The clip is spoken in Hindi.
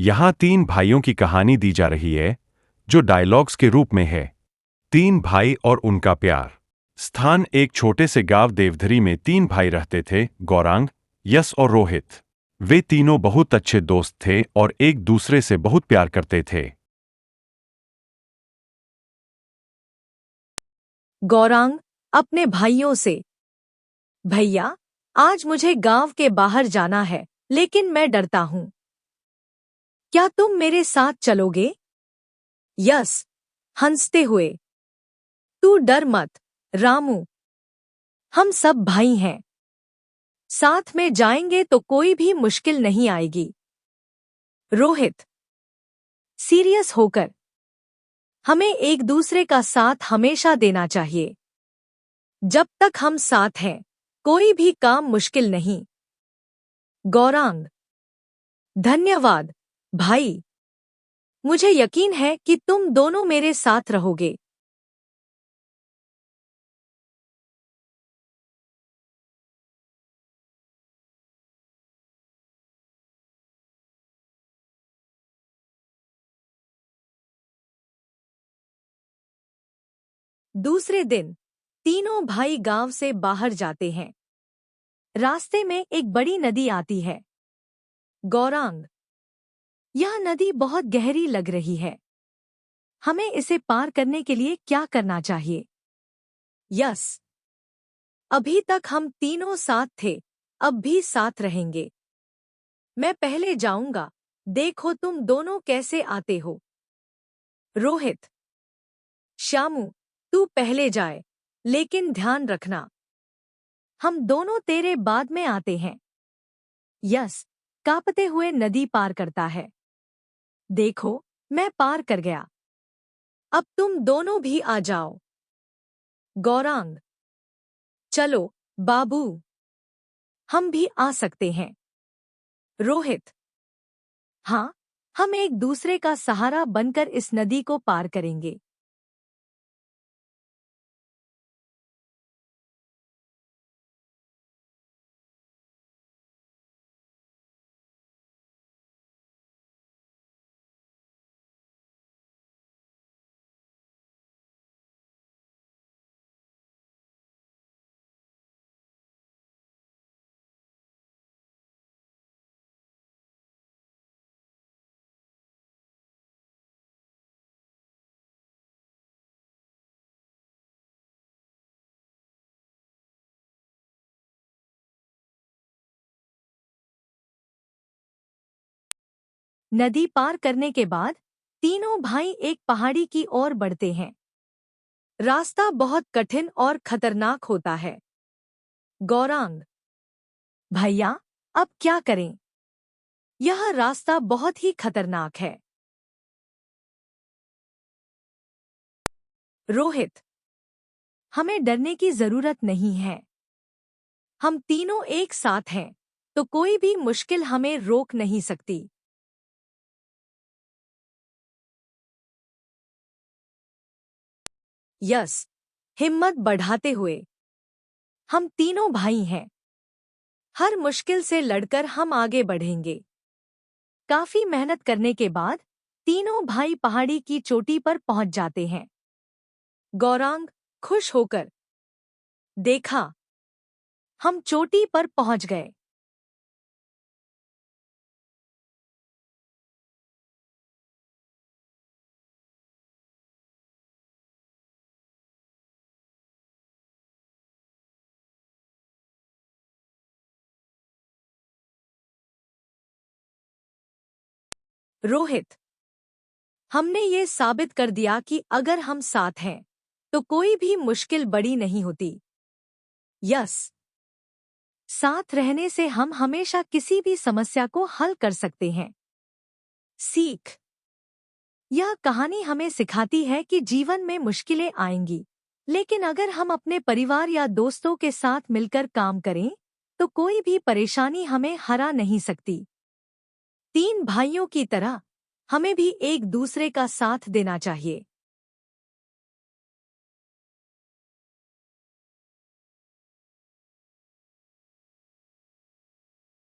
यहाँ तीन भाइयों की कहानी दी जा रही है, जो डायलॉग्स के रूप में है। तीन भाई और उनका प्यार। स्थान एक छोटे से गांव देवधरी में तीन भाई रहते थे, गौरांग, यश और रोहित। वे तीनों बहुत अच्छे दोस्त थे और एक दूसरे से बहुत प्यार करते थे। गौरांग अपने भाइयों से, भैया, आज मुझे गांव के बाहर जाना है, लेकिन मैं डरता हूँ। क्या तुम मेरे साथ चलोगे? यस, हंसते हुए, तू डर मत, रामू। हम सब भाई हैं। साथ में जाएंगे तो कोई भी मुश्किल नहीं आएगी। रोहित सीरियस होकर, हमें एक दूसरे का साथ हमेशा देना चाहिए। जब तक हम साथ हैं, कोई भी काम मुश्किल नहीं। गौरांग धन्यवाद, भाई। मुझे यकीन है कि तुम दोनों मेरे साथ रहोगे। दूसरे दिन तीनों भाई गांव से बाहर जाते हैं। रास्ते में एक बड़ी नदी आती है। गौरांग, यह नदी बहुत गहरी लग रही है। हमें इसे पार करने के लिए क्या करना चाहिए? यस, अभी तक हम तीनों साथ थे, अब भी साथ रहेंगे। मैं पहले जाऊंगा, देखो तुम दोनों कैसे आते हो। रोहित, श्यामू, तू पहले जाए, लेकिन ध्यान रखना, हम दोनों तेरे बाद में आते हैं। यस कांपते हुए नदी पार करता है। देखो, मैं पार कर गया। अब तुम दोनों भी आ जाओ। गौरांग, चलो बाबू, हम भी आ सकते हैं। रोहित, हाँ, हम एक दूसरे का सहारा बनकर इस नदी को पार करेंगे। नदी पार करने के बाद तीनों भाई एक पहाड़ी की ओर बढ़ते हैं। रास्ता बहुत कठिन और खतरनाक होता है। गौरांग, भैया, अब क्या करें? यह रास्ता बहुत ही खतरनाक है। रोहित, हमें डरने की जरूरत नहीं है। हम तीनों एक साथ हैं, तो कोई भी मुश्किल हमें रोक नहीं सकती। यस हिम्मत बढ़ाते हुए, हम तीनों भाई हैं। हर मुश्किल से लड़कर हम आगे बढ़ेंगे। काफी मेहनत करने के बाद तीनों भाई पहाड़ी की चोटी पर पहुंच जाते हैं। गौरांग खुश होकर, देखा, हम चोटी पर पहुंच गए। रोहित, हमने ये साबित कर दिया कि अगर हम साथ हैं, तो कोई भी मुश्किल बड़ी नहीं होती। यस, साथ रहने से हम हमेशा किसी भी समस्या को हल कर सकते हैं। सीख, यह कहानी हमें सिखाती है कि जीवन में मुश्किलें आएंगी, लेकिन अगर हम अपने परिवार या दोस्तों के साथ मिलकर काम करें, तो कोई भी परेशानी हमें हरा नहीं सकती। तीन भाइयों की तरह हमें भी एक दूसरे का साथ देना चाहिए।